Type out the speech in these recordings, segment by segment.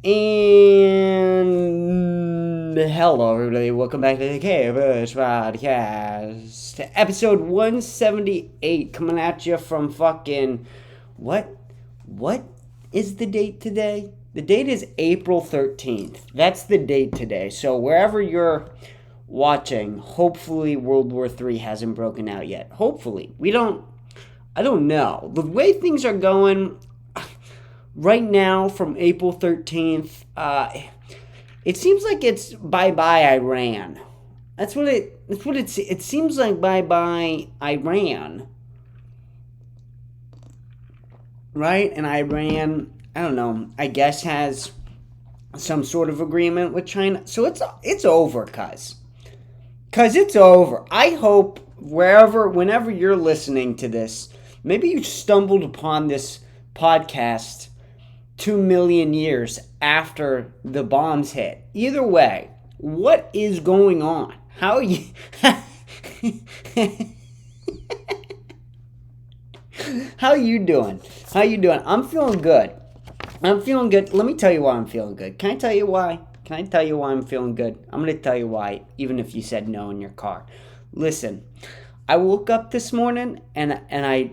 And hello, everybody. Welcome back to the Kpush podcast, episode 178, coming at you from fucking what? What is the date today? The date is April 13th. That's the date today. So wherever you're watching, hopefully World War III hasn't broken out yet. Hopefully, I don't know. The way things are going right now from April 13th, it seems like it's bye-bye Iran. It seems like bye-bye Iran. Right? And Iran, I don't know, I guess has some sort of agreement with China. So it's over, cuz. Cuz it's over. I hope whenever you're listening to this, maybe you stumbled upon this podcast 2 million years after the bombs hit. Either way, what is going on? How are you How you doing? How you doing? I'm feeling good. I'm feeling good. Let me tell you why I'm feeling good. Can I tell you why? Can I tell you why I'm feeling good? I'm going to tell you why, even if you said no in your car. Listen, I woke up this morning and I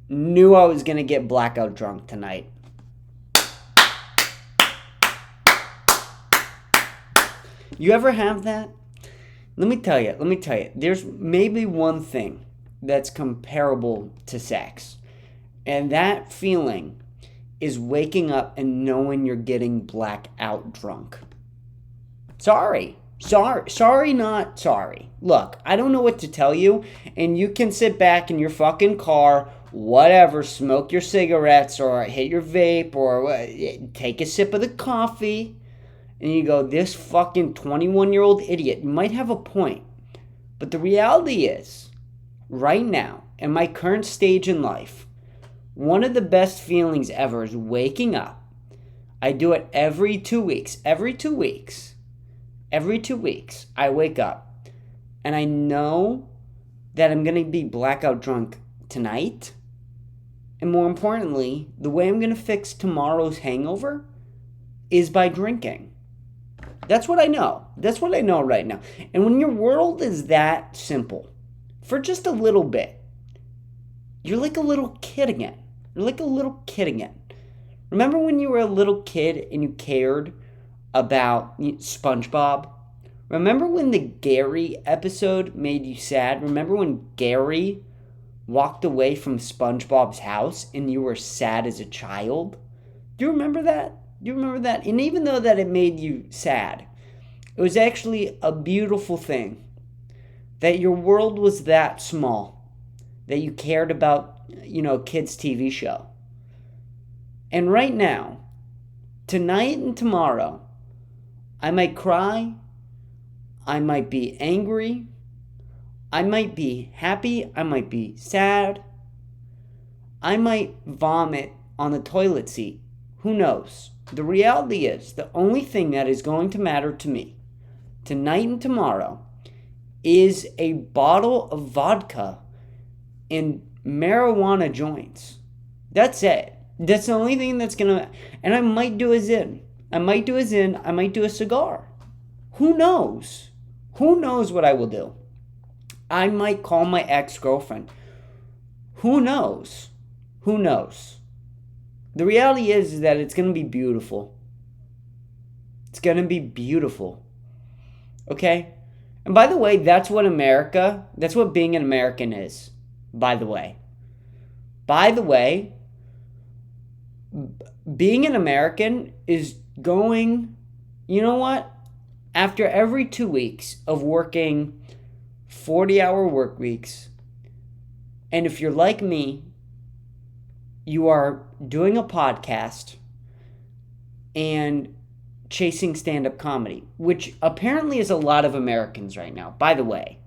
knew I was going to get blackout drunk tonight. You ever have that? Let me tell you. There's maybe one thing that's comparable to sex. And that feeling is waking up and knowing you're getting blackout drunk. Sorry, not sorry. Look, I don't know what to tell you, and you can sit back in your fucking car, whatever, smoke your cigarettes or hit your vape or take a sip of the coffee, and you go, this fucking 21-year-old idiot might have a point. But the reality is, right now, in my current stage in life, one of the best feelings ever is waking up. I do it every 2 weeks. Every 2 weeks, I wake up and I know that I'm going to be blackout drunk tonight. And more importantly, the way I'm going to fix tomorrow's hangover is by drinking. That's what I know. That's what I know right now. And when your world is that simple, for just a little bit, you're like a little kid again. Remember when you were a little kid and you cared about SpongeBob? Remember when the Gary episode made you sad? Remember when Gary walked away from SpongeBob's house and you were sad as a child? Do you remember that? And even though that it made you sad, it was actually a beautiful thing that your world was that small, that you cared about, a kid's TV show. And right now, tonight and tomorrow, I might cry, I might be angry, I might be happy, I might be sad, I might vomit on the toilet seat. Who knows? The reality is, the only thing that is going to matter to me tonight and tomorrow is a bottle of vodka and marijuana joints. That's it. That's the only thing that's gonna... And I might do a zin. I might do a cigar. Who knows? Who knows what I will do? I might call my ex-girlfriend. Who knows? The reality is that it's going to be beautiful. It's going to be beautiful. Okay? And by the way, that's what being an American is. By the way, being an American is going, you know what? After every 2 weeks of working 40-hour work weeks, and if you're like me, you are doing a podcast and chasing stand-up comedy, which apparently is a lot of Americans right now. By the way,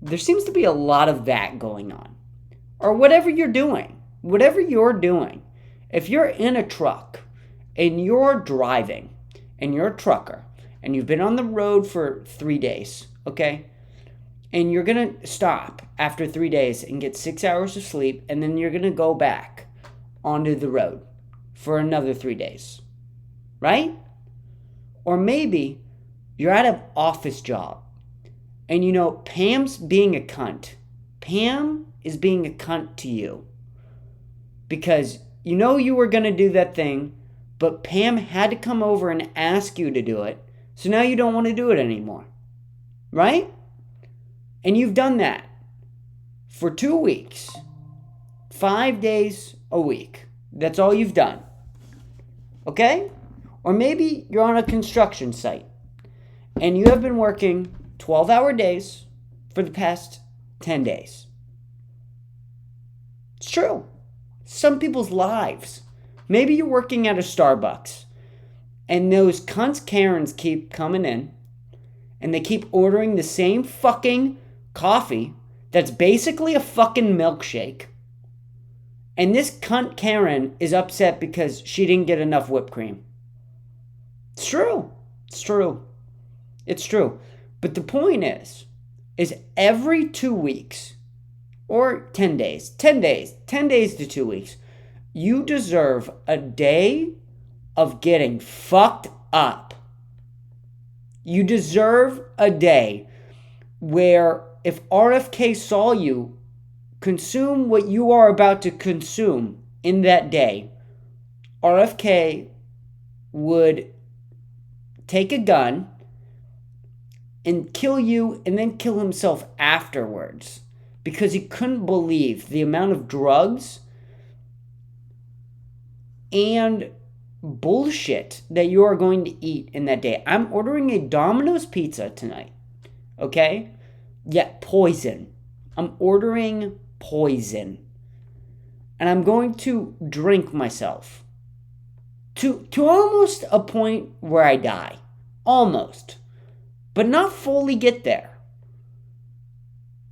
there seems to be a lot of that going on. Or whatever you're doing, if you're in a truck and you're driving and you're a trucker and you've been on the road for 3 days, okay? And you're going to stop after 3 days and get 6 hours of sleep, and then you're going to go back onto the road. for another 3 days, right? Or maybe you're at an office job and Pam's being a cunt. Pam is being a cunt to you because you were going to do that thing, but Pam had to come over and ask you to do it. So now you don't want to do it anymore, right? And you've done that for 2 weeks, 5 days a week. That's all you've done, okay? Or maybe you're on a construction site and you have been working 12-hour days for the past 10 days. It's true. Some people's lives. Maybe you're working at a Starbucks and those cunts Karens keep coming in and they keep ordering the same fucking coffee that's basically a fucking milkshake. And this cunt Karen is upset because she didn't get enough whipped cream. It's true. It's true. It's true. But the point is every 2 weeks or 10 days to 2 weeks, you deserve a day of getting fucked up. You deserve a day where if RFK saw you consume what you are about to consume in that day, RFK would take a gun and kill you and then kill himself afterwards because he couldn't believe the amount of drugs and bullshit that you are going to eat in that day. I'm ordering a Domino's pizza tonight, okay? Yeah, poison. I'm ordering poison. And I'm going to drink myself to almost a point where I die. Almost. But not fully get there.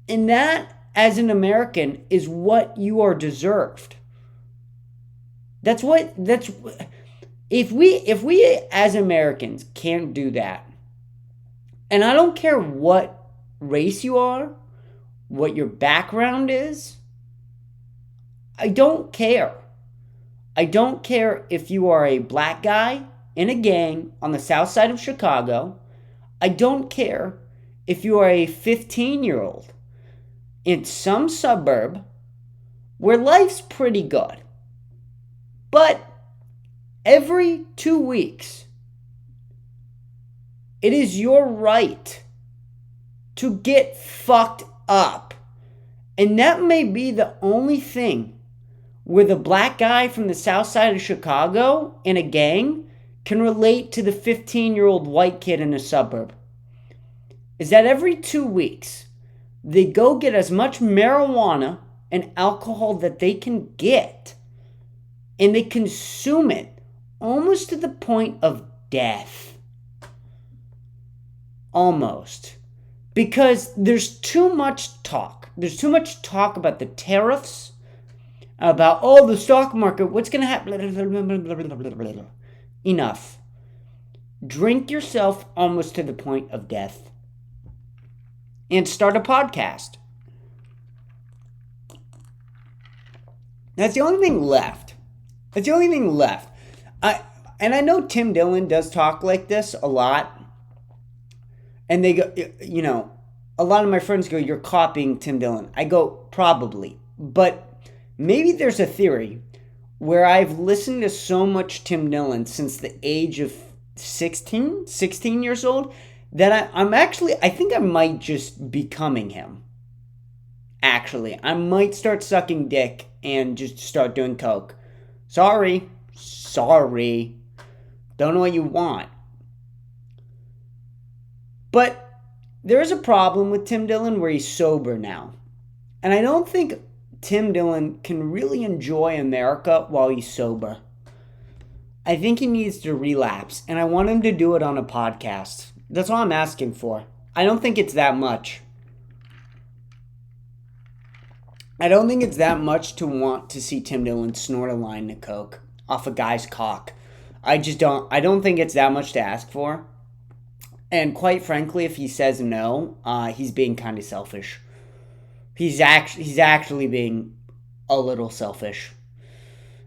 And that, as an American, is what you are deserved. If we as Americans can't do that, and I don't care what race you are, what your background is, I don't care. I don't care if you are a black guy in a gang on the south side of Chicago. I don't care if you are a 15-year-old in some suburb where life's pretty good. But every 2 weeks, it is your right to get fucked up. And that may be the only thing where the black guy from the south side of Chicago in a gang can relate to the 15-year-old white kid in a suburb. Is that every 2 weeks, they go get as much marijuana and alcohol that they can get. And they consume it almost to the point of death. Almost. Because there's too much talk. There's too much talk about the tariffs, about, the stock market, what's going to happen. Enough. Drink yourself almost to the point of death. And start a podcast. That's the only thing left. That's the only thing left. And I know Tim Dillon does talk like this a lot. And they go, a lot of my friends go, you're copying Tim Dillon. I go, probably. But maybe there's a theory where I've listened to so much Tim Dillon since the age of 16 years old, that I think I might just be becoming him. Actually, I might start sucking dick and just start doing coke. Sorry. Don't know what you want. But there is a problem with Tim Dillon where he's sober now. And I don't think Tim Dillon can really enjoy America while he's sober. I think he needs to relapse, and I want him to do it on a podcast. That's all I'm asking for. I don't think it's that much. I don't think it's that much to want to see Tim Dillon snort a line of coke off a guy's cock. I don't think it's that much to ask for. And quite frankly, if he says no, he's being kind of selfish. He's actually being a little selfish.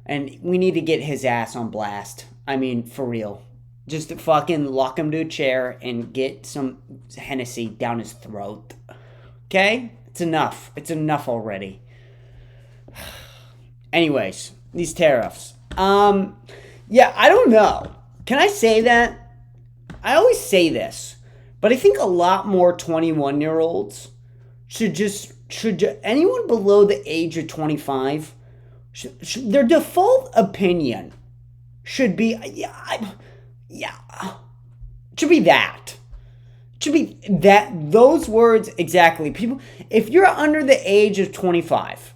And we need to get his ass on blast. I mean, for real. Just to fucking lock him to a chair and get some Hennessy down his throat. Okay? It's enough. It's enough already. Anyways, these tariffs. Yeah, I don't know. Can I say that? I always say this, but I think a lot more 21-year-olds should anyone below the age of 25, their default opinion should be, should be that. Should be that, those words exactly. People, if you're under the age of 25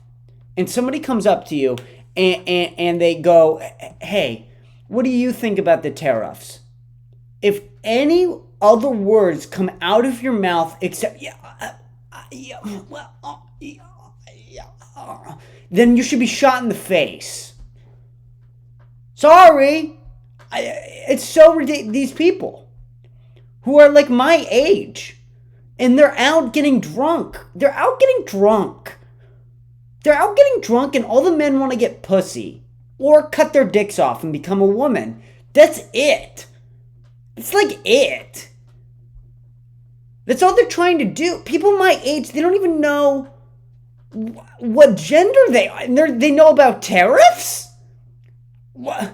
and somebody comes up to you and they go, hey, what do you think about the tariffs? If any other words come out of your mouth except, then you should be shot in the face. Sorry. It's so ridiculous. These people who are like my age and they're out getting drunk. They're out getting drunk and all the men want to get pussy or cut their dicks off and become a woman. That's it. It's like it. That's all they're trying to do. People my age, they don't even know what gender they are. And they know about tariffs? What?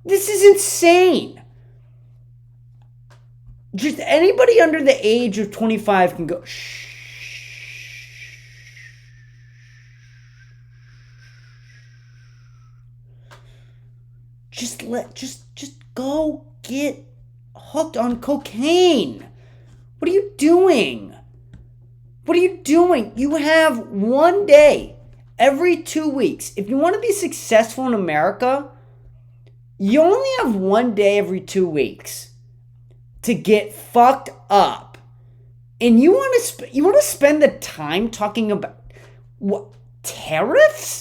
This is insane. Just anybody under the age of 25 can go, shh. Just go get hooked on cocaine. What are you doing? You have one day every 2 weeks. If you want to be successful in America, you only have one day every 2 weeks to get fucked up. And you want to spend the time talking about what, tariffs?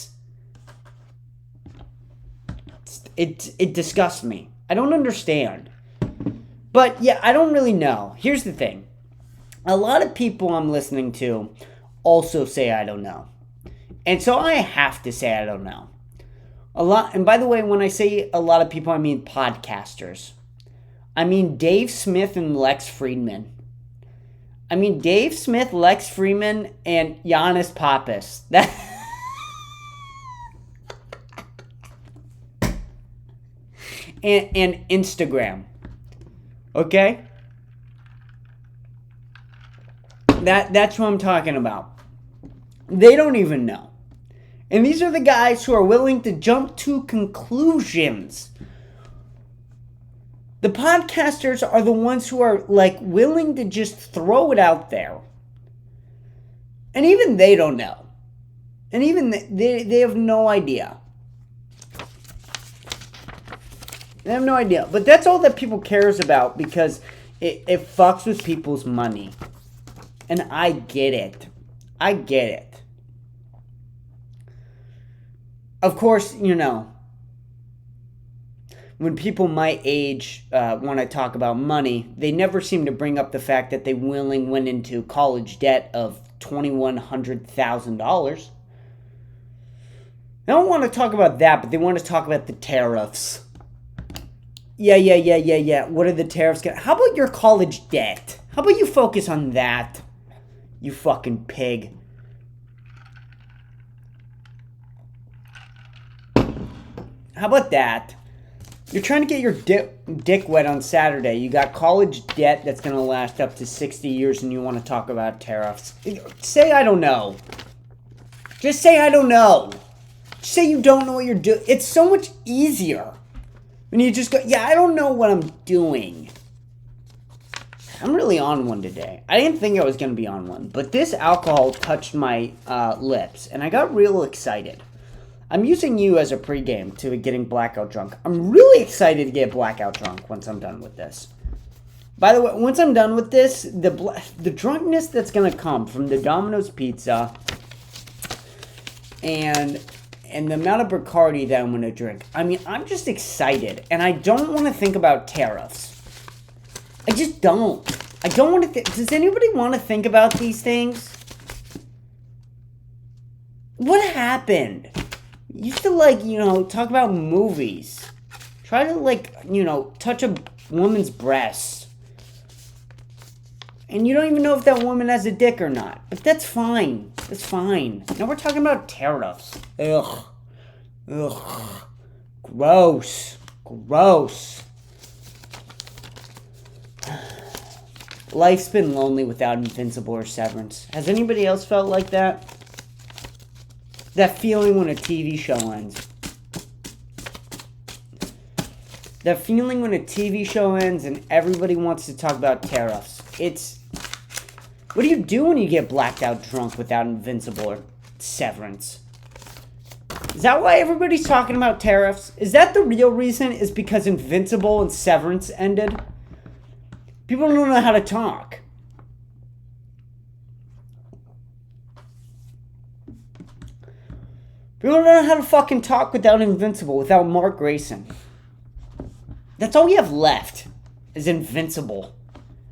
It disgusts me. I don't understand. But yeah, I don't really know. Here's the thing. A lot of people I'm listening to also say I don't know. And so I have to say I don't know. And by the way, when I say a lot of people, I mean podcasters. I mean Dave Smith and Lex Friedman. I mean Dave Smith, Lex Friedman, and Giannis Pappas. And Instagram. Okay? That's what I'm talking about. They don't even know. And these are the guys who are willing to jump to conclusions. The podcasters are the ones who are like willing to just throw it out there. And even they don't know. And even they have no idea. They have no idea. But that's all that people cares about because it fucks with people's money. And I get it. Of course, when people my age want to talk about money, they never seem to bring up the fact that they went into college debt of $2,100,000. They don't want to talk about that, but they want to talk about the tariffs. Yeah. What are the tariffs? How about your college debt? How about you focus on that, you fucking pig? How about that? You're trying to get your dick wet on Saturday. You got college debt that's going to last up to 60 years and you want to talk about tariffs. Say I don't know. Just say I don't know. Just say you don't know what you're doing. It's so much easier when you just go, yeah, I don't know what I'm doing. I'm really on one today. I didn't think I was going to be on one, but this alcohol touched my lips and I got real excited. I'm using you as a pregame to getting blackout drunk. I'm really excited to get blackout drunk once I'm done with this. By the way, once I'm done with this, the drunkenness that's going to come from the Domino's pizza and the amount of Bacardi that I'm going to drink. I mean, I'm just excited, and I don't want to think about tariffs. I just don't. I don't want to does anybody want to think about these things? What happened? You used to, like, talk about movies. Try to, like, touch a woman's breasts. And you don't even know if that woman has a dick or not. But that's fine. That's fine. Now we're talking about tariffs. Ugh. Gross. Life's been lonely without Invincible or Severance. Has anybody else felt like that? That feeling when a TV show ends. That feeling when a TV show ends and everybody wants to talk about tariffs. What do you do when you get blacked out drunk without Invincible or Severance? Is that why everybody's talking about tariffs? Is that the real reason? Is because Invincible and Severance ended? People don't know how to talk. People don't know how to fucking talk without Invincible, without Mark Grayson. That's all we have left is Invincible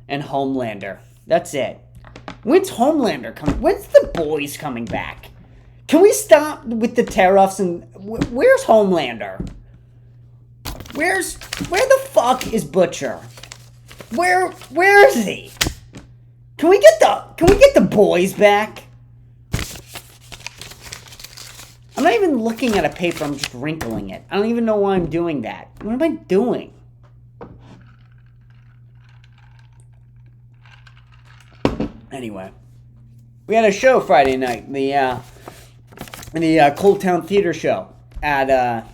and Homelander. That's it. When's Homelander coming? When's the boys coming back? Can we stop with the tariffs and where's Homelander? Where the fuck is Butcher? Where is he? Can we get the boys back? I'm not even looking at a paper, I'm just wrinkling it. I don't even know why I'm doing that. What am I doing? Anyway, we had a show Friday night, the Cold Town Theater show at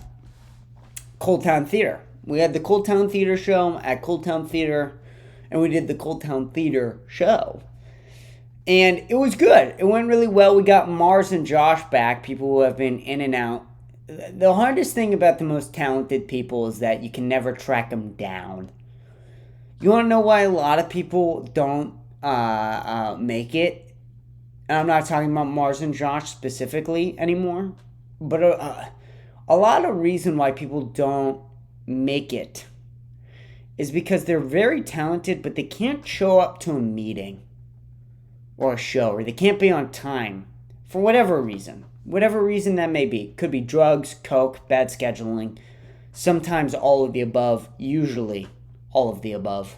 Cold Town Theater. We had the Cold Town Theater show at Cold Town Theater, and we did the Cold Town Theater show. And it was good. It went really well. We got Mars and Josh back, people who have been in and out. The hardest thing about the most talented people is that you can never track them down. You want to know why a lot of people don't make it? And I'm not talking about Mars and Josh specifically anymore, but a lot of reason why people don't make it is because they're very talented, but they can't show up to a meeting or a show, or they can't be on time for whatever reason that may be. Could be drugs, coke, bad scheduling, sometimes all of the above, usually all of the above.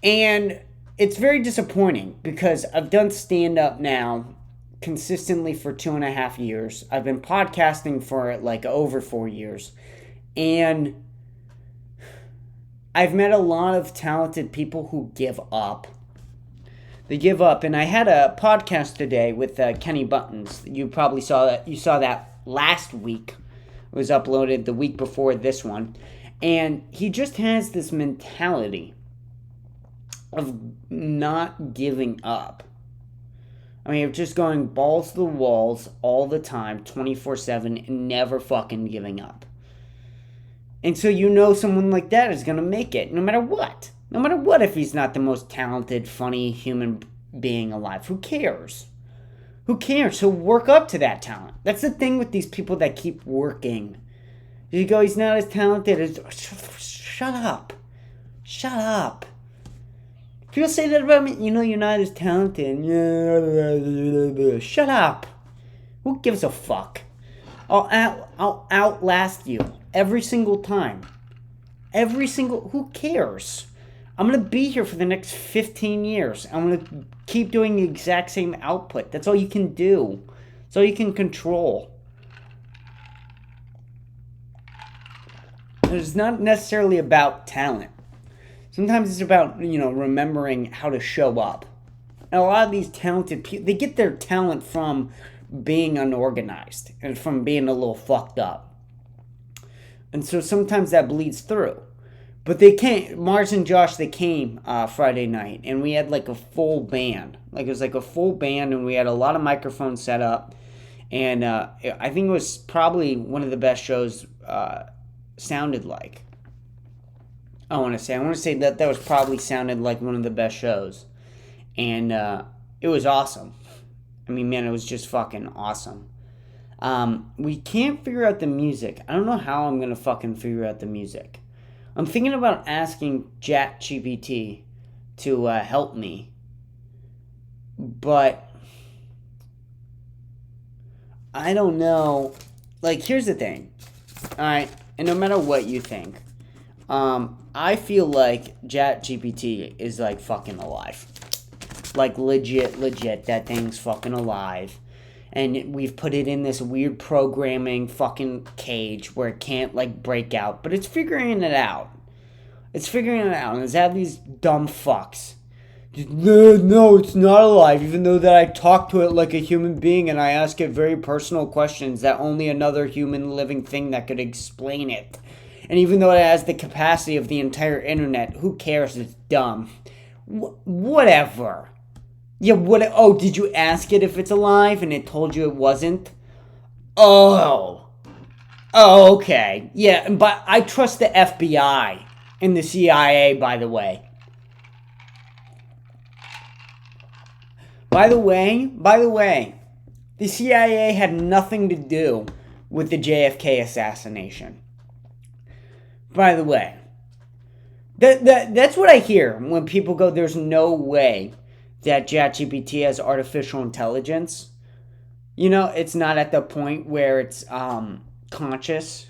And it's very disappointing because I've done stand-up now consistently for 2.5 years. I've been podcasting for like over 4 years. And I've met a lot of talented people who give up. They give up. And I had a podcast today with Kenny Buttons. You probably saw that. You saw that last week. It was uploaded the week before this one. And he just has this mentality of not giving up. I mean, of just going balls to the walls all the time, 24/7, and never fucking giving up. And so someone like that is going to make it, no matter what. No matter what, if he's not the most talented, funny human being alive. Who cares? Who cares? He'll work up to that talent. That's the thing with these people that keep working. You go, he's not as talented as... Shut up. Shut up. People say that about me. You're not as talented. Shut up. Who gives a fuck? I'll outlast you every single time. Who cares? I'm going to be here for the next 15 years. I'm going to keep doing the exact same output. That's all you can do. That's all you can control. It's not necessarily about talent. Sometimes it's about, remembering how to show up. And a lot of these talented people, they get their talent from being unorganized and from being a little fucked up. And so sometimes that bleeds through. But they came, Mars and Josh, they came Friday night, and we had like a full band. Like, it was like a full band, and we had a lot of microphones set up. And I think it was probably one of the best shows sounded like. I want to say that was probably sounded like one of the best shows. And it was awesome. I mean, man, it was just fucking awesome. We can't figure out the music. I don't know how I'm going to fucking figure out the music. I'm thinking about asking ChatGPT to help me. But I don't know. Like, here's the thing. Alright, and no matter what you think, I feel like ChatGPT is like fucking alive. Like legit, that thing's fucking alive. And we've put it in this weird programming fucking cage where it can't like break out, but it's figuring it out. It's figuring it out, and it's had these dumb fucks. No, it's not alive, even though that I talk to it like a human being and I ask it very personal questions that only another human living thing that could explain it. And even though it has the capacity of the entire internet, who cares? It's dumb. Whatever. Yeah, what? Oh, did you ask it if it's alive and it told you it wasn't? Oh. Oh, okay. Yeah, but I trust the FBI and the CIA, by the way. By the way, the CIA had nothing to do with the JFK assassination. By the way, that's what I hear when people go, there's no way that ChatGPT has artificial intelligence. You know, it's not at the point where it's conscious.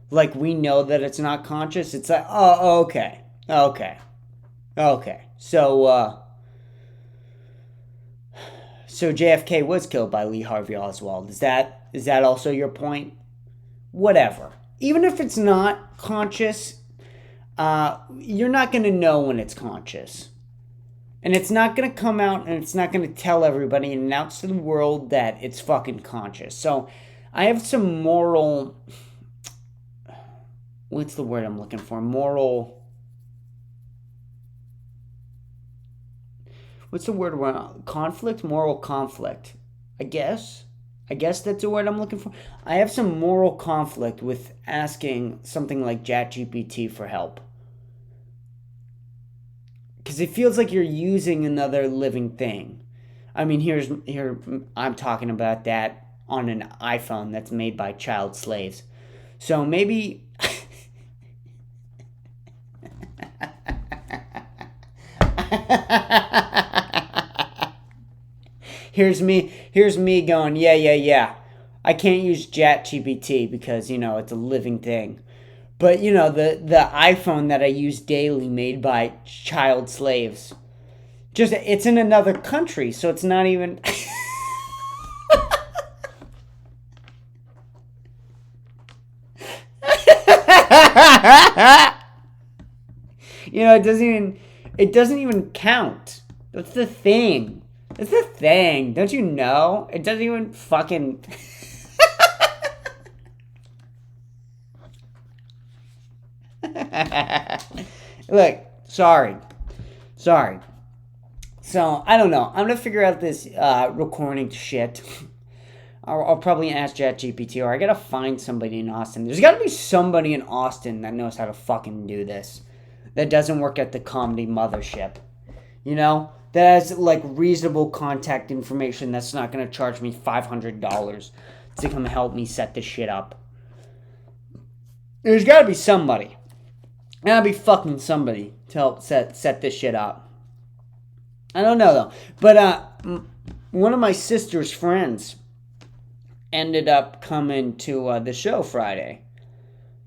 Like, we know that it's not conscious. It's like, oh, okay. So JFK was killed by Lee Harvey Oswald. Is that also your point? Whatever. Even if it's not conscious, you're not going to know when it's conscious. And it's not going to come out and it's not going to tell everybody and announce to the world that it's fucking conscious. So I have some moral... What's the word I'm looking for? What's the word? Conflict? Moral conflict. I guess that's the word I'm looking for. I have some moral conflict with asking something like ChatGPT for help. Because it feels like you're using another living thing. I mean, here I'm talking about that on an iPhone that's made by child slaves. So maybe... Here's me going, yeah. I can't use ChatGPT because, it's a living thing. But, the iPhone that I use daily made by child slaves. It's in another country, so it's not even... it doesn't even count. That's the thing. Don't you know? It doesn't even fucking... Look, sorry. So, I don't know. I'm going to figure out this recording shit. I'll probably ask ChatGPT, or I got to find somebody in Austin. There's got to be somebody in Austin that knows how to fucking do this. That doesn't work at the comedy mothership. That has, like, reasonable contact information that's not going to charge me $500 to come help me set this shit up. There's got to be somebody. Got to be fucking somebody to help set this shit up. I don't know, though. But one of my sister's friends ended up coming to the show Friday.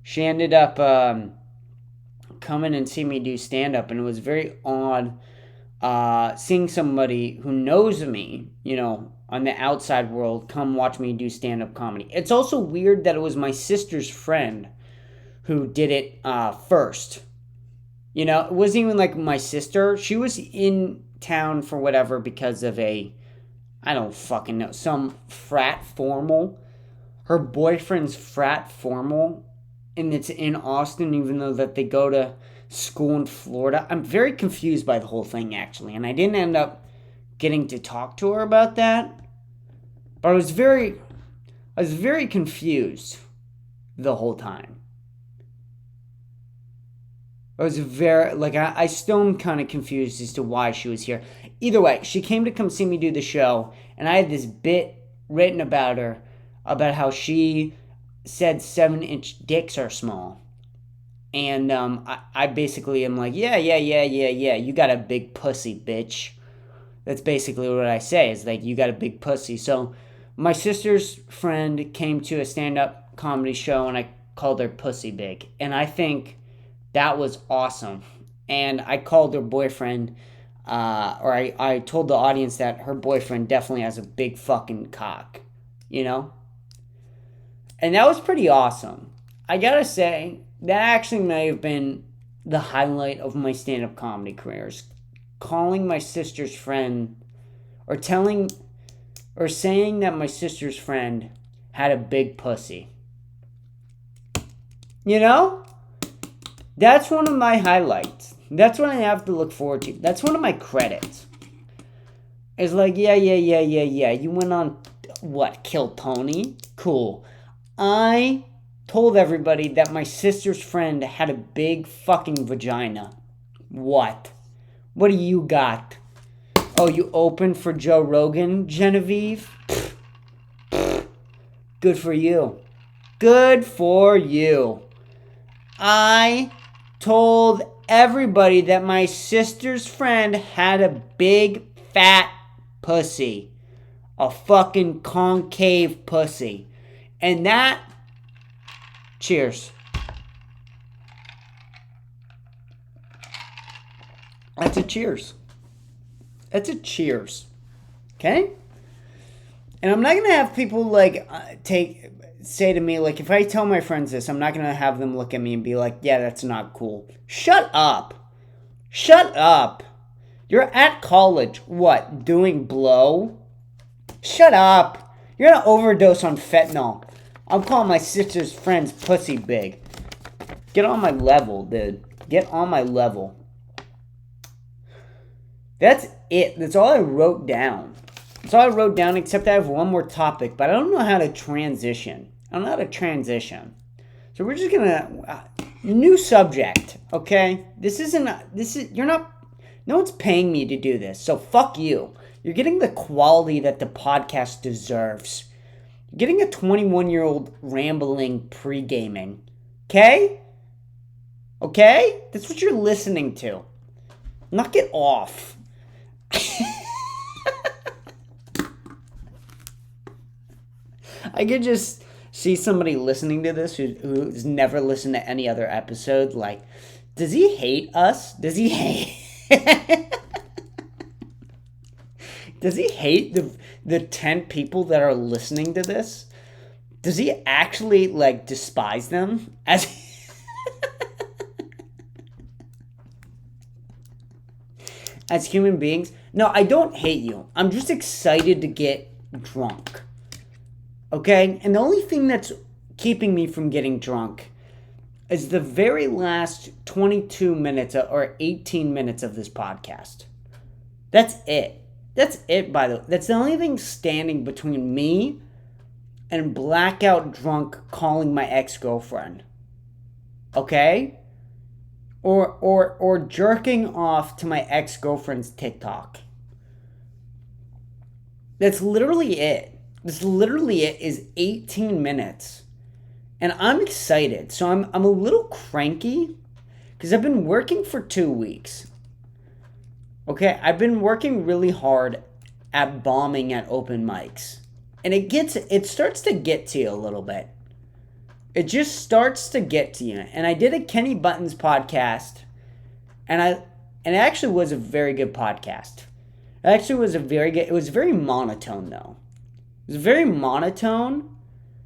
She ended up coming and see me do stand-up, and it was very odd seeing somebody who knows me, on the outside world, come watch me do stand-up comedy. It's also weird that it was my sister's friend who did it first. It wasn't even like my sister. She was in town for whatever because of I don't fucking know, some frat formal. Her boyfriend's frat formal, and it's in Austin, even though that they go to school in Florida. I'm very confused by the whole thing, actually, and I didn't end up getting to talk to her about that. But I was very confused the whole time. I still am kind of confused as to why she was here. Either way, she came to come see me do the show, and I had this bit written about her, about how she said 7-inch dicks are small. And I basically am like, yeah, you got a big pussy, bitch. That's basically what I say, is like, you got a big pussy. So My sister's friend came to a stand-up comedy show and I called her Pussy Big. And I think that was awesome. And I called her boyfriend, I told the audience that her boyfriend definitely has a big fucking cock, you know? And that was pretty awesome. I gotta say, that actually may have been the highlight of my stand-up comedy careers. Calling my sister's friend, or telling, or saying that my sister's friend had a big pussy. You know? That's one of my highlights. That's what I have to look forward to. That's one of my credits. It's like, yeah. You went on, what, Kill Tony? Cool. I told everybody that my sister's friend had a big fucking vagina. What? What do you got? Oh, you opened for Joe Rogan, Genevieve? Good for you. Good for you. I told everybody that my sister's friend had a big fat pussy. A fucking concave pussy. And that... Cheers. That's a cheers. That's a cheers. Okay? And I'm not going to have people, like, say to me, like, if I tell my friends this, I'm not going to have them look at me and be like, yeah, that's not cool. Shut up. Shut up. You're at college. What? Doing blow? Shut up. You're going to overdose on fentanyl. I'm calling my sister's friend's pussy big. Get on my level, dude. Get on my level. That's it. That's all I wrote down. That's all I wrote down, except I have one more topic, but I don't know how to transition. I don't know how to transition. So we're just gonna... new subject, okay? You're not... No one's paying me to do this, so fuck you. You're getting the quality that the podcast deserves. You're getting a 21-year-old rambling pre-gaming. Okay? Okay? That's what you're listening to. Knock it off. I could just see somebody listening to this who's never listened to any other episode, like, does he hate us? Does he hate... Does he hate the 10 people that are listening to this? Does he actually, like, despise them? As human beings? No, I don't hate you. I'm just excited to get drunk. Okay? And the only thing that's keeping me from getting drunk is the very last 22 minutes or 18 minutes of this podcast. That's it. That's it, by the way. That's the only thing standing between me and blackout drunk calling my ex-girlfriend. Okay? Or jerking off to my ex-girlfriend's TikTok. That's literally it. That's literally it, is 18 minutes. And I'm excited. So I'm a little cranky because I've been working for 2 weeks. Okay, I've been working really hard at bombing at open mics. And it starts to get to you a little bit. It just starts to get to you. And I did a Kenny Buttons podcast. And it actually was a very good podcast. It was very monotone though. It was very monotone.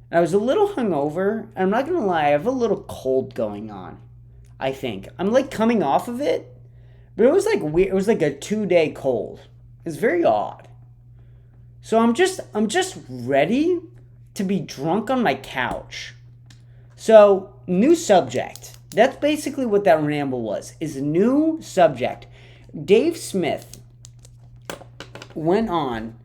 And I was a little hungover. And I'm not going to lie, I have a little cold going on. I think. I'm like coming off of it. But it was like weird. It was like a 2-day cold. It's very odd. So I'm just ready to be drunk on my couch. So, new subject. That's basically what that ramble was. Is a new subject. Dave Smith went on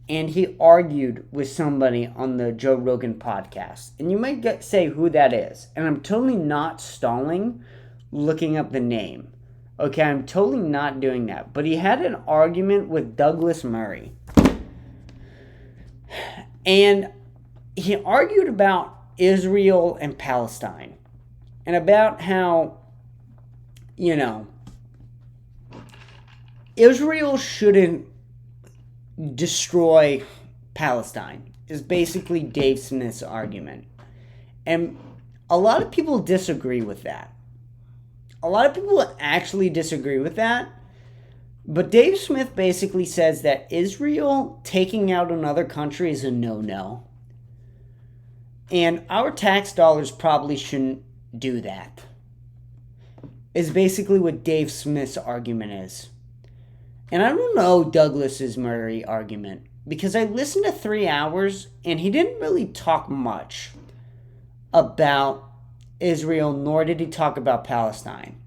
and he argued with somebody on the Joe Rogan podcast. And you might say who that is. And I'm totally not stalling looking up the name. Okay, I'm totally not doing that. But he had an argument with Douglas Murray. And he argued about Israel and Palestine. And about how, Israel shouldn't destroy Palestine. is basically Dave Smith's argument. And a lot of people disagree with that. A lot of people actually disagree with that. But Dave Smith basically says that Israel taking out another country is a no-no. And our tax dollars probably shouldn't do that. Is basically what Dave Smith's argument is. And I don't know Douglas's Murray argument, because I listened to 3 hours and he didn't really talk much about Israel, nor did he talk about Palestine.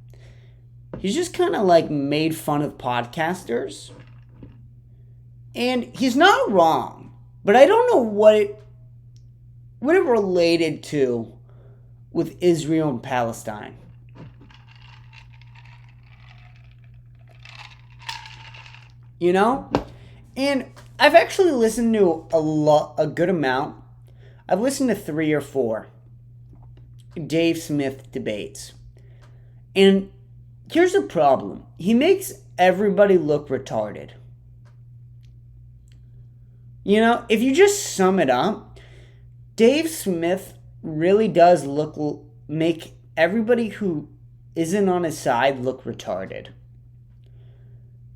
He's just kind of like made fun of podcasters. And he's not wrong, but I don't know what it related to with Israel and Palestine. You know? And I've actually listened to a good amount. I've listened to 3 or 4 Dave Smith debates. And here's the problem. He makes everybody look retarded. You know, if you just sum it up, Dave Smith really does make everybody who isn't on his side look retarded.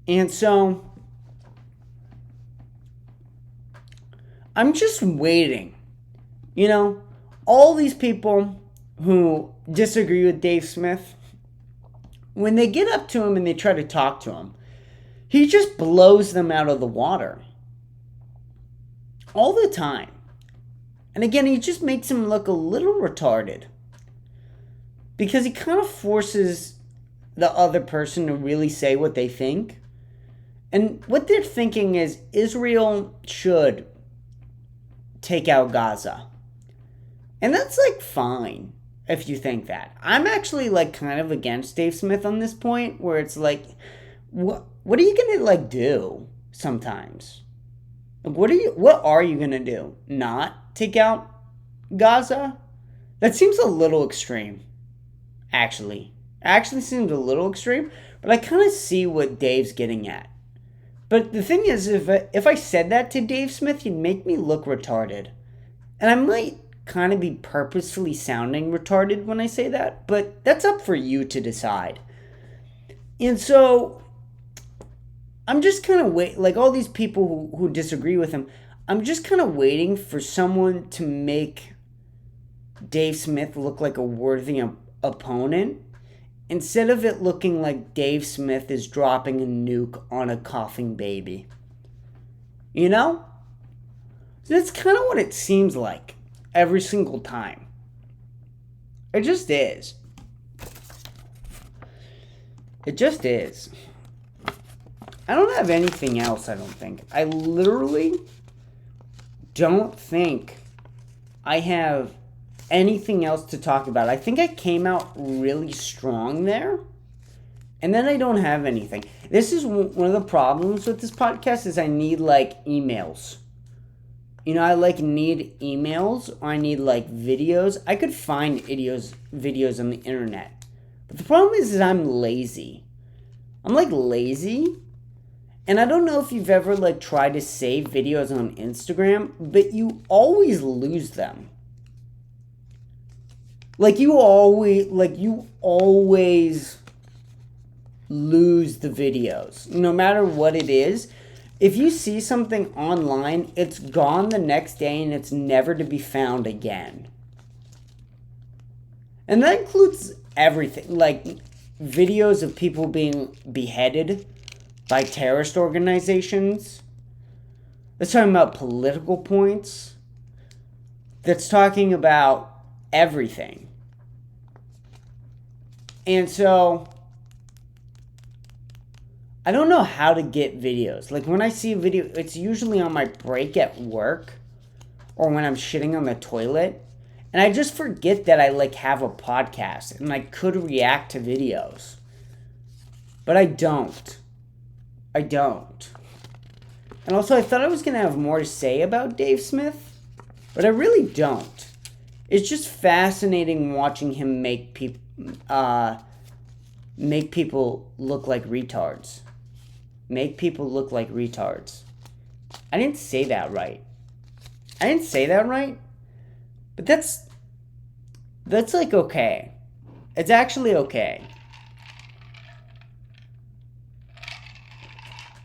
And so I'm just waiting. You know, all these people who disagree with Dave Smith, when they get up to him and they try to talk to him, he just blows them out of the water. All the time. And again, he just makes him look a little retarded. Because he kind of forces the other person to really say what they think. And what they're thinking is Israel should take out Gaza. And that's like fine if you think that. I'm actually like kind of against Dave Smith on this point, where it's like, what are you gonna like do sometimes? Like, what are you gonna do? Not take out Gaza? That seems a little extreme. Actually seems a little extreme, but I kind of see what Dave's getting at. But the thing is, if I said that to Dave Smith, he'd make me look retarded. And I might kind of be purposefully sounding retarded when I say that, but that's up for you to decide. And so I'm just kind of like all these people who disagree with him, I'm just kind of waiting for someone to make Dave Smith look like a worthy opponent, instead of it looking like Dave Smith is dropping a nuke on a coughing baby. You know? That's kind of what it seems like every single time. It just is. It just is. I don't have anything else, I don't think. I literally don't think I have anything else to talk about. I think I came out really strong there. And then I don't have anything. This is one of the problems with this podcast is I need like emails. You know, I like need emails, or I need like videos. I could find videos on the internet. But the problem is I'm lazy. I'm like lazy. And I don't know if you've ever like tried to save videos on Instagram, but you always lose them. You always lose the videos, no matter what it is. If you see something online, it's gone the next day and it's never to be found again. And that includes everything, like videos of people being beheaded by terrorist organizations. That's talking about political points. That's talking about everything. And so I don't know how to get videos. Like when I see a video, it's usually on my break at work or when I'm shitting on the toilet. And I just forget that I like have a podcast and I could react to videos. But I don't. And also I thought I was going to have more to say about Dave Smith, but I really don't. It's just fascinating watching him make people look like retards. Make people look like retards. I didn't say that right. I didn't say that right, but that's like okay. It's actually okay.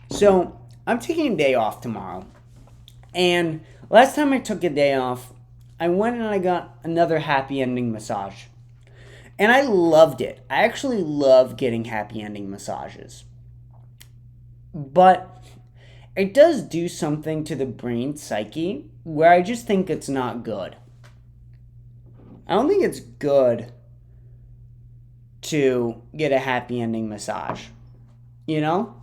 So I'm taking a day off tomorrow, and last time I took a day off, I went and I got another happy ending massage. And I loved it. I actually love getting happy ending massages. But it does do something to the brain psyche where I just think it's not good. I don't think it's good to get a happy ending massage. You know?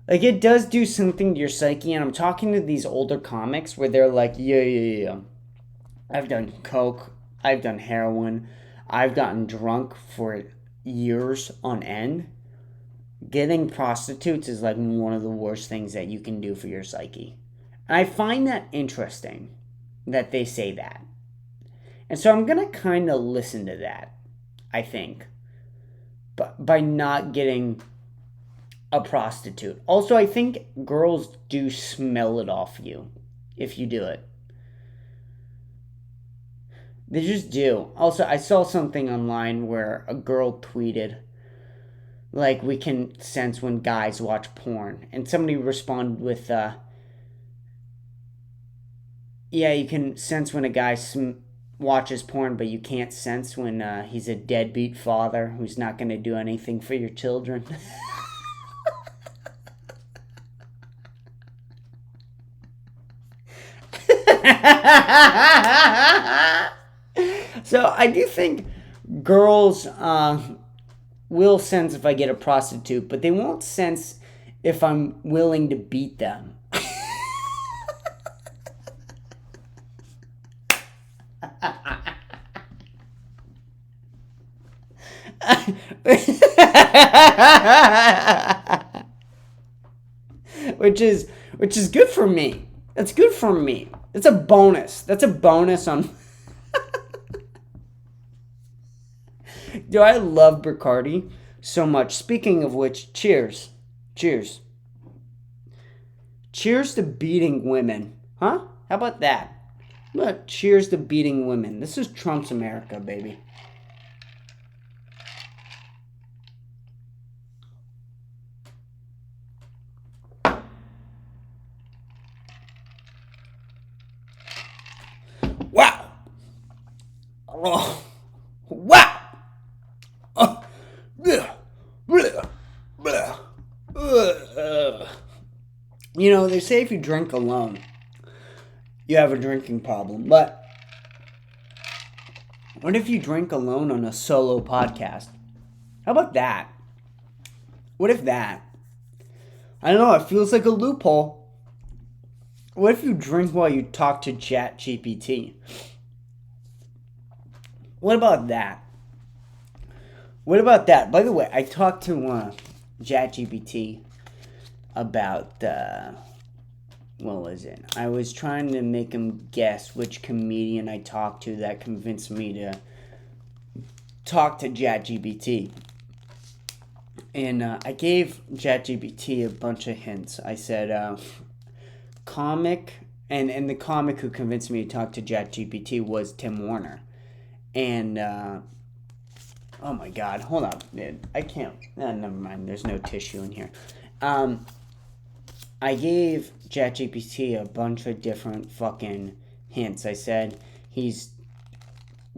Like, it does do something to your psyche, and I'm talking to these older comics where they're like, yeah. I've done coke, I've done heroin, I've gotten drunk for years on end. Getting prostitutes is like one of the worst things that you can do for your psyche. And I find that interesting that they say that. And so I'm going to kind of listen to that, I think, but by not getting a prostitute. Also, I think girls do smell it off you if you do it. They just do. Also, I saw something online where a girl tweeted, like, we can sense when guys watch porn. And somebody responded with, yeah, you can sense when a guy watches porn, but you can't sense when he's a deadbeat father who's not going to do anything for your children. So I do think girls will sense if I get a prostitute, but they won't sense if I'm willing to beat them. which is good for me. That's good for me. It's a bonus. That's a bonus on. Do I love Bacardi so much? Speaking of which, cheers. Cheers. Cheers to beating women. Huh? How about that? But cheers to beating women. This is Trump's America, baby. Wow. Oh. Wow. Oh. You know, they say if you drink alone, you have a drinking problem. But what if you drink alone on a solo podcast? How about that? What if that? I don't know, it feels like a loophole. What if you drink while you talk to ChatGPT? What about that? What about that? By the way, I talked to ChatGPT about, what was it? I was trying to make him guess which comedian I talked to that convinced me to talk to ChatGPT. And I gave ChatGPT a bunch of hints. I said, comic, and the comic who convinced me to talk to ChatGPT was Tim Warner. And, oh my God, hold up, dude. I can't, never mind, there's no tissue in here. I gave ChatGPT a bunch of different fucking hints. I said he's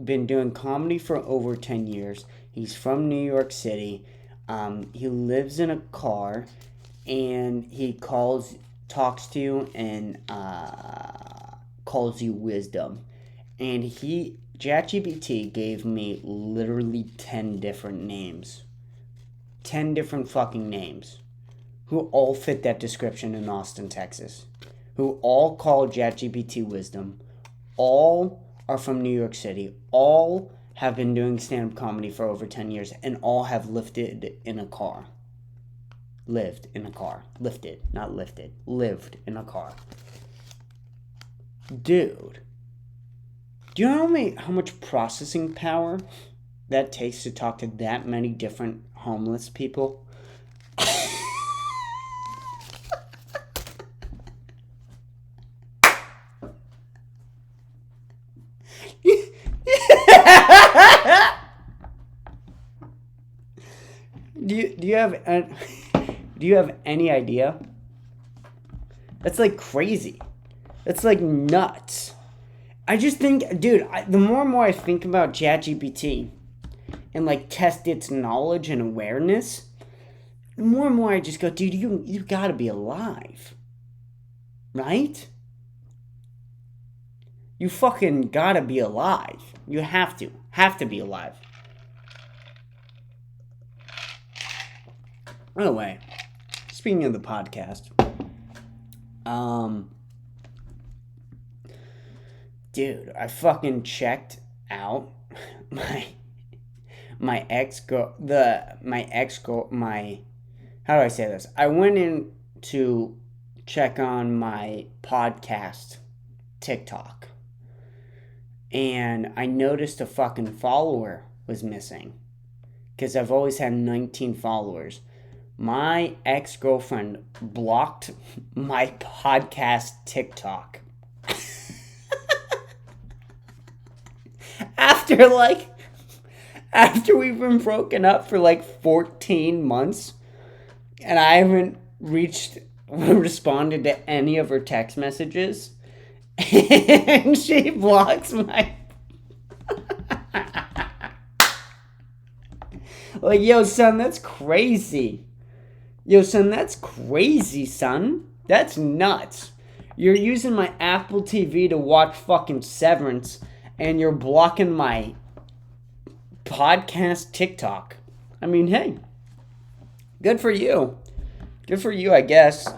been doing comedy for over 10 years. He's from New York City. He lives in a car, and he talks to you and calls you wisdom. And ChatGPT gave me literally 10 different names. 10 different fucking names. Who all fit that description in Austin, Texas. Who all call ChatGPT wisdom. All are from New York City. All have been doing stand-up comedy for over 10 years. And all have lived in a car. Lived in a car. Lifted, not lifted. Lived in a car. Dude. Do you know how much processing power that takes to talk to that many different homeless people? Do you have do you have any idea? That's like crazy. That's like nuts. I just think, dude, the more and more I think about ChatGPT and like test its knowledge and awareness, the more and more I just go, dude, you gotta be alive. Right? You fucking gotta be alive. You have to. Have to be alive. Anyway, speaking of the podcast, dude, I fucking checked out my ex girl my how do I say this? I went in to check on my podcast TikTok, and I noticed a fucking follower was missing because I've always had 19 followers. My ex-girlfriend blocked my podcast TikTok. After we've been broken up for like 14 months and I haven't responded to any of her text messages, and she blocks my like, yo son, that's crazy. Yo, son, that's crazy, son. That's nuts. You're using my Apple TV to watch fucking Severance, and you're blocking my podcast TikTok. I mean, hey, good for you. Good for you, I guess.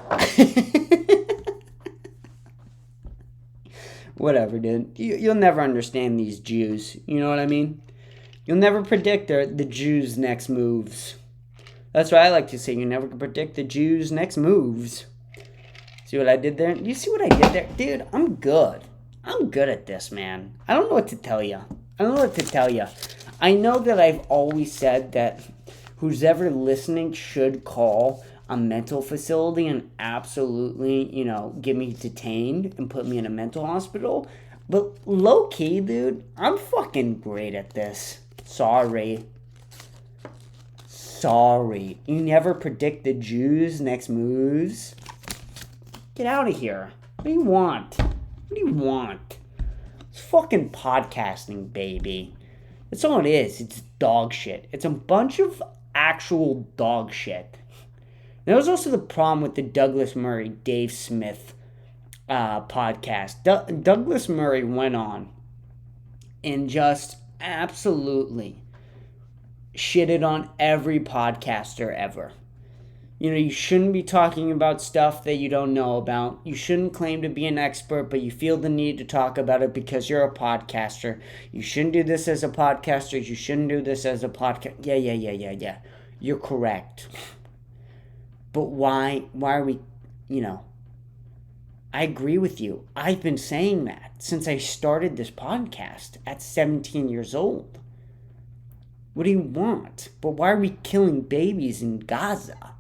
Whatever, dude. You'll never understand these Jews. You know what I mean? You'll never predict the Jews' next moves. That's what I like to say. You never can predict the Jews' next moves. See what I did there? You see what I did there? Dude, I'm good. I'm good at this, man. I don't know what to tell you. I know that I've always said that who's ever listening should call a mental facility and absolutely, get me detained and put me in a mental hospital. But low-key, dude, I'm fucking great at this. Sorry. You never predict the Jews' next moves. Get out of here. What do you want? It's fucking podcasting, baby. That's all it is. It's dog shit. It's a bunch of actual dog shit. That was also the problem with the Douglas Murray, Dave Smith podcast. Douglas Murray went on and just absolutely shitted on every podcaster ever. You shouldn't be talking about stuff that you don't know about. You shouldn't claim to be an expert, but you feel the need to talk about it because you're a podcaster. You shouldn't do this as a podcaster. You shouldn't do this as a podcast. Yeah. You're correct. But why are we, I agree with you. I've been saying that since I started this podcast at 17 years old. What do you want? But why are we killing babies in Gaza?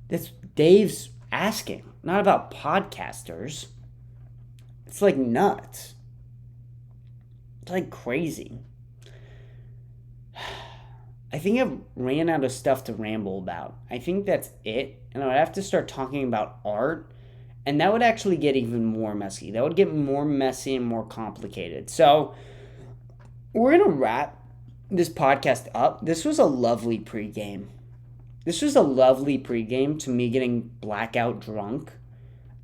That's Dave's asking, not about podcasters. It's like nuts. It's like crazy. I think I've ran out of stuff to ramble about. I think that's it. And I would have to start talking about art. And that would actually get even more messy. That would get more messy and more complicated. So we're going to wrap this podcast up. This was a lovely pregame. To me getting blackout drunk.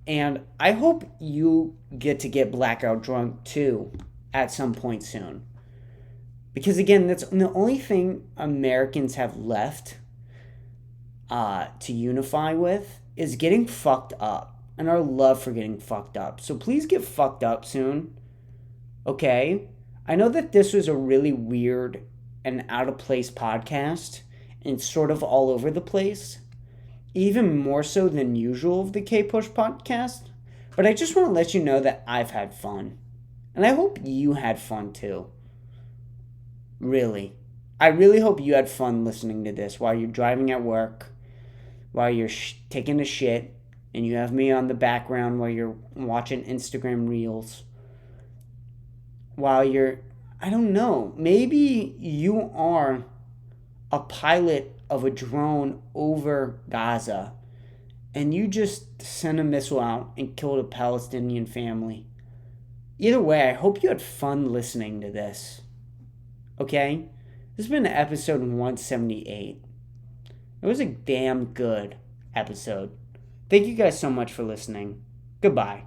And I hope you get to get blackout drunk too at some point soon. Because again, that's the only thing Americans have left to unify with is getting fucked up. And our love for getting fucked up. So please get fucked up soon. Okay? I know that this was a really weird and out of place podcast. And sort of all over the place. Even more so than usual of the Kpush podcast. But I just want to let you know that I've had fun. And I hope you had fun too. Really. I really hope you had fun listening to this while you're driving at work. While you're taking a shit. And you have me on the background while you're watching Instagram Reels. While you're, I don't know, maybe you are a pilot of a drone over Gaza and you just sent a missile out and killed a Palestinian family. Either way, I hope you had fun listening to this. Okay? This has been episode 178. It was a damn good episode. Thank you guys so much for listening. Goodbye.